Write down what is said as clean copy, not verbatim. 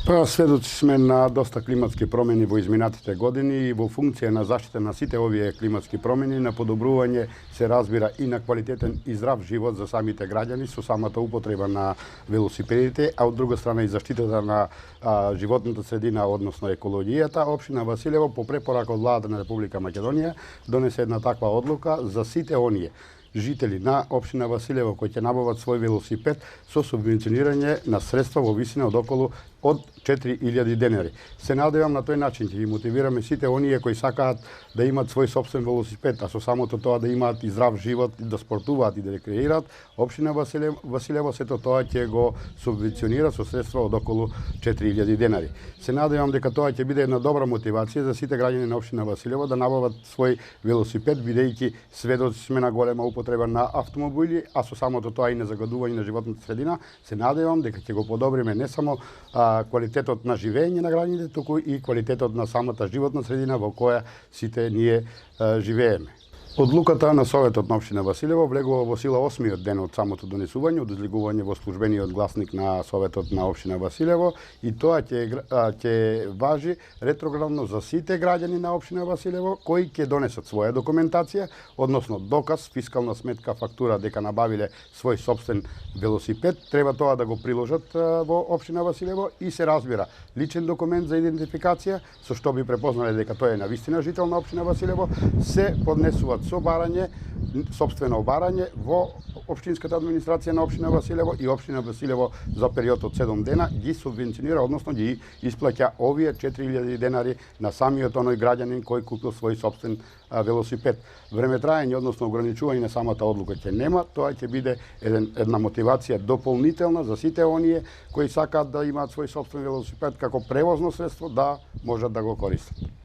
Сведоци сме на доста климатски промени во изминатите години и во функција на заштита на сите овие климатски промени, на подобрување се разбира и на квалитетен и здрав живот за самите граѓани со самата употреба на велосипедите, а од друга страна и заштитата на животната средина, односно екологијата. Општина Василево по препорака од владата на Република Македонија донесе една таква одлука за сите оние жители на општина Василево кои ќе набават свој велосипед со субвенционирање на средства во висина од околу од 4000 денари. Се надевам на тој начин ќе ги мотивираме сите оние кои сакаат да имат свој сопствен велосипед, а со самото тоа да имаат и здрав живот, и да спортуваат и да рекреираат. Општина Василево сето тоа ќе го субвенционира со средства од околу 4000 денари. Се надевам дека тоа ќе биде една добра мотивација за сите граѓани на општина Василево да набават свој велосипед, бидејќи сведоци сме на голема употреба на автомобили, а со самото тоа и на загадување на животната средина. Се надевам дека ќе го подобриме не само квалитетот на живење на граѓаните, туку и квалитетот на самата животна средина во која сите ние живееме. Одлуката на Советот на општина Василево влегува во сила 8-миот ден од самото донесување, од излегување во службениот гласник на Советот на општина Василево, и тоа ќе важи ретроградно за сите граѓани на општина Василево кои ќе донесат своја документација, односно доказ, фискална сметка, фактура дека набавиле свој сопствен велосипед, треба тоа да го приложат во општина Василево и се разбира личен документ за идентификација со што би препознале дека тој е навистина жител на општина Василево, се поднесуваат со барање, сопствено барање во општинската администрација на општина Василево, и општина Василево за период од 7 дена ги субвенционира, односно ги исплаќа овие 4000 денари на самиот оној граѓанин кој купил свој сопствен велосипед. Времетраење, односно ограничување на самата одлука ќе нема, тоа ќе биде една мотивација дополнителна за сите оние кои сакаат да имаат свој сопствен велосипед како превозно средство да можат да го користат.